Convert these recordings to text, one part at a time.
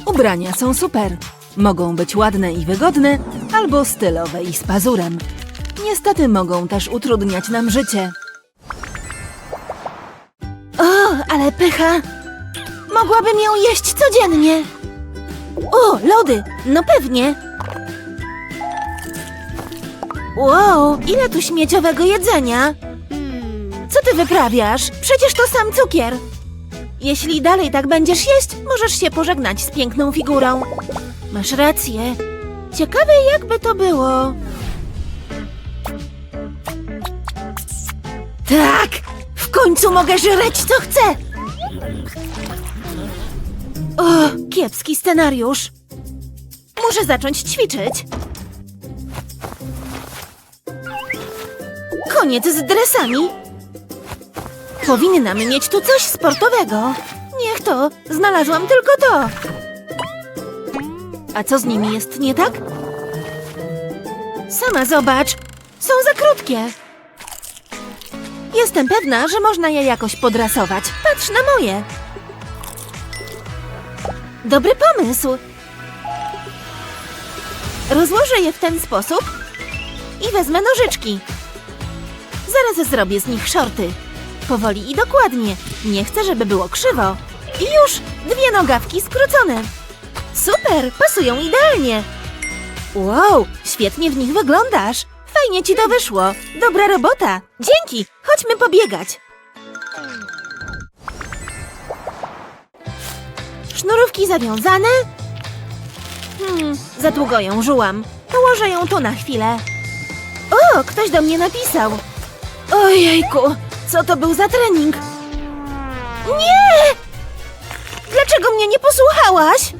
Ubrania są super. Mogą być ładne i wygodne, albo stylowe i z pazurem. Niestety mogą też utrudniać nam życie. O, ale pycha! Mogłabym ją jeść codziennie. O, lody! No pewnie. Wow, ile tu śmieciowego jedzenia. Co ty wyprawiasz? Przecież to sam cukier. Jeśli dalej tak będziesz jeść, możesz się pożegnać z piękną figurą. Masz rację. Ciekawe, jakby to było. Tak! W końcu mogę żreć, co chcę! O, kiepski scenariusz. Muszę zacząć ćwiczyć. Koniec z dresami. Powinnam mieć tu coś sportowego. Niech to, znalazłam tylko to. A co z nimi jest nie tak? Sama zobacz, są za krótkie. Jestem pewna, że można je jakoś podrasować. Patrz na moje. Dobry pomysł. Rozłożę je w ten sposób i wezmę nożyczki. Zaraz zrobię z nich shorty. Powoli i dokładnie. Nie chcę, żeby było krzywo. I już, 2 nogawki skrócone. Super, pasują idealnie. Wow, świetnie w nich wyglądasz. Fajnie ci to wyszło. Dobra robota. Dzięki, chodźmy pobiegać. Sznurówki zawiązane? Za długo ją żułam. Położę ją tu na chwilę. O, ktoś do mnie napisał. Ojejku, co to był za trening? Nie! Dlaczego mnie nie posłuchałaś?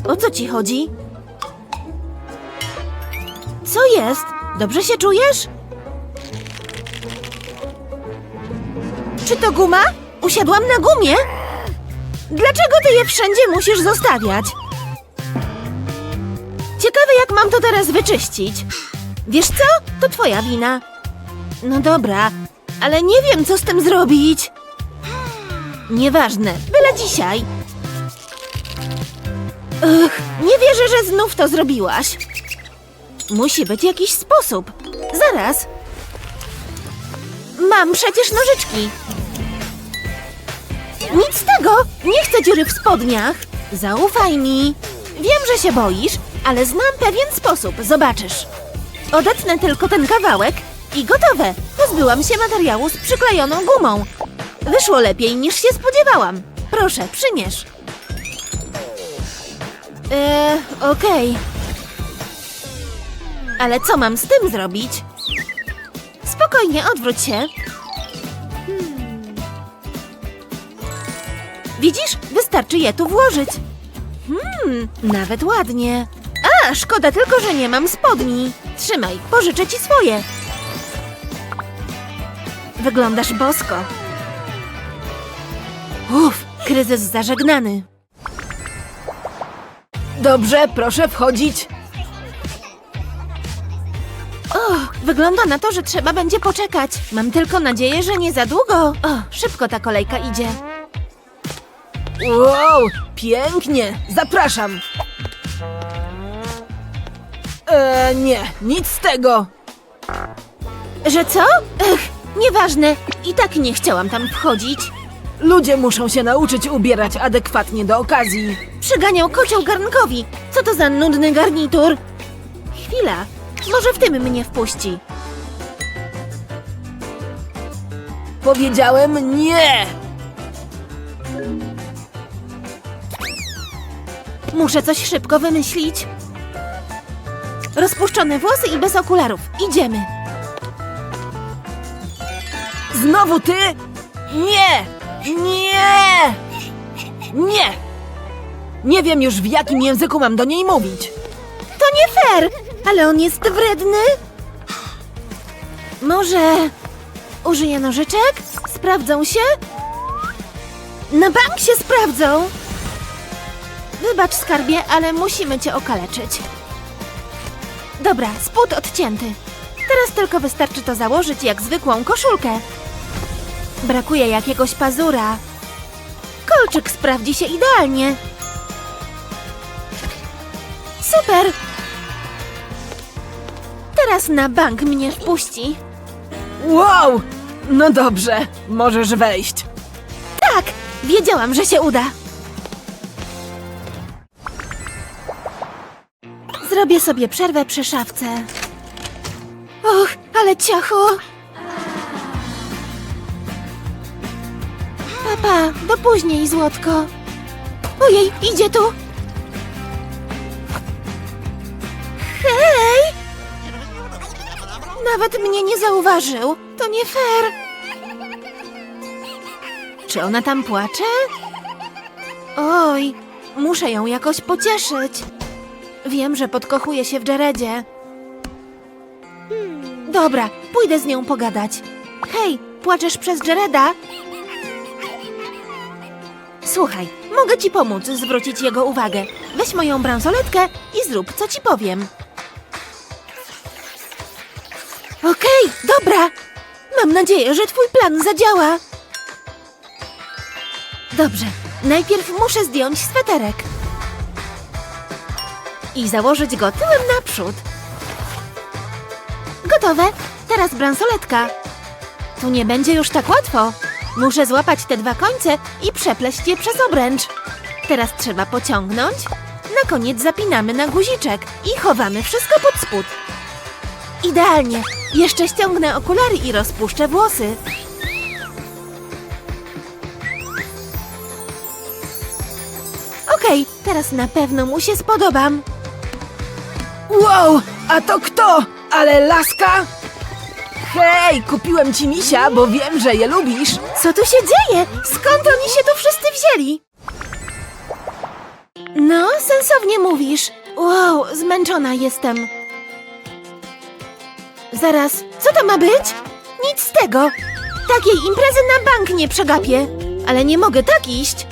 O co ci chodzi? Co jest? Dobrze się czujesz? Czy to guma? Usiadłam na gumie? Dlaczego ty je wszędzie musisz zostawiać? Ciekawe, jak mam to teraz wyczyścić. Wiesz co? To twoja wina. No dobra, ale nie wiem, co z tym zrobić. Nieważne, byle dzisiaj. Nie wierzę, że znów to zrobiłaś. Musi być jakiś sposób. Zaraz. Mam przecież nożyczki. Nic z tego! Nie chcę dziury w spodniach. Zaufaj mi. Wiem, że się boisz, ale znam pewien sposób. Zobaczysz. Odetnę tylko ten kawałek i gotowe. Pozbyłam się materiału z przyklejoną gumą. Wyszło lepiej, niż się spodziewałam. Proszę, przymierz. Okej. Ale co mam z tym zrobić? Spokojnie, odwróć się. Widzisz? Wystarczy je tu włożyć. Nawet ładnie. A, szkoda tylko, że nie mam spodni. Trzymaj, pożyczę ci swoje. Wyglądasz bosko. Uff, kryzys zażegnany. Dobrze, proszę wchodzić. O, wygląda na to, że trzeba będzie poczekać. Mam tylko nadzieję, że nie za długo. O, szybko ta kolejka idzie. Wow, pięknie. Zapraszam. Nie, nic z tego. Że co? Nieważne. I tak nie chciałam tam wchodzić. Ludzie muszą się nauczyć ubierać adekwatnie do okazji. Przyganiał kocioł garnkowi. Co to za nudny garnitur? Chwila. Może w tym mnie wpuści. Powiedziałem nie! Muszę coś szybko wymyślić. Rozpuszczone włosy i bez okularów. Idziemy. Znowu ty? Nie! Nie! Nie! Nie wiem już, w jakim języku mam do niej mówić. To nie fair! Ale on jest wredny. Może użyję nożyczek? Sprawdzą się? Na bank się sprawdzą. Wybacz, skarbie, ale musimy cię okaleczyć. Dobra, spód odcięty. Teraz tylko wystarczy to założyć jak zwykłą koszulkę. Brakuje jakiegoś pazura. Kolczyk sprawdzi się idealnie. Super! Teraz na bank mnie wpuści. Wow! No dobrze, możesz wejść. Tak! Wiedziałam, że się uda. Zrobię sobie przerwę przy szafce. Och, ale ciacho! Papa, do później, złotko. Ojej, idzie tu! Hej! Nawet mnie nie zauważył. To nie fair. Czy ona tam płacze? Oj, muszę ją jakoś pocieszyć. Wiem, że podkochuje się w Jaredzie. Dobra, pójdę z nią pogadać. Hej, płaczesz przez Jareda? Słuchaj, mogę ci pomóc zwrócić jego uwagę. Weź moją bransoletkę i zrób, co ci powiem. Okej, dobra. Mam nadzieję, że twój plan zadziała. Dobrze, najpierw muszę zdjąć sweterek. I założyć go tyłem naprzód. Gotowe. Teraz bransoletka. Tu nie będzie już tak łatwo. Muszę złapać te dwa końce i przepleść je przez obręcz. Teraz trzeba pociągnąć. Na koniec zapinamy na guziczek i chowamy wszystko pod spód. Idealnie. Jeszcze ściągnę okulary i rozpuszczę włosy. Okej, teraz na pewno mu się spodobam. Wow! A to kto? Ale laska? Hej, kupiłem ci misia, bo wiem, że je lubisz. Co tu się dzieje? Skąd oni się tu wszyscy wzięli? No, sensownie mówisz. Wow, zmęczona jestem. Zaraz, co to ma być? Nic z tego. Takiej imprezy na bank nie przegapię. Ale nie mogę tak iść.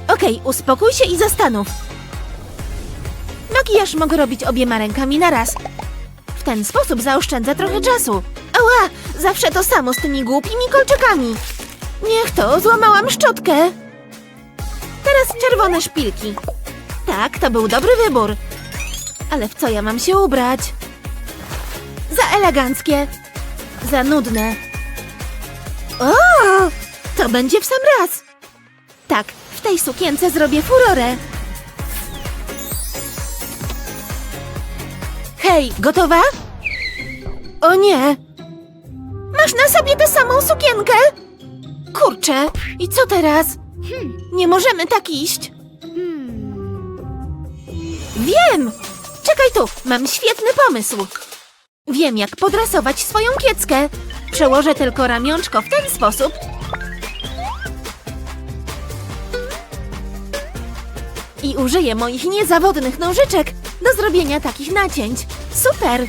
Okej, uspokój się i zastanów. Makijaż mogę robić obiema rękami naraz. W ten sposób zaoszczędzę trochę czasu. Ała, zawsze to samo z tymi głupimi kolczykami. Niech to, złamałam szczotkę. Teraz czerwone szpilki. Tak, to był dobry wybór. Ale w co ja mam się ubrać? Za eleganckie. Za nudne. O, to będzie w sam raz. Tak, w tej sukience zrobię furorę. Hej, gotowa? O nie! Masz na sobie tę samą sukienkę? Kurczę, i co teraz? Nie możemy tak iść. Wiem! Czekaj tu, mam świetny pomysł. Wiem, jak podrasować swoją kieckę. Przełożę tylko ramionczko w ten sposób. I użyję moich niezawodnych nożyczek do zrobienia takich nacięć. Super!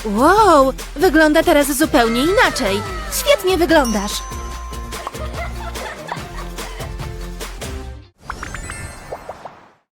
Wow, wygląda teraz zupełnie inaczej. Świetnie wyglądasz.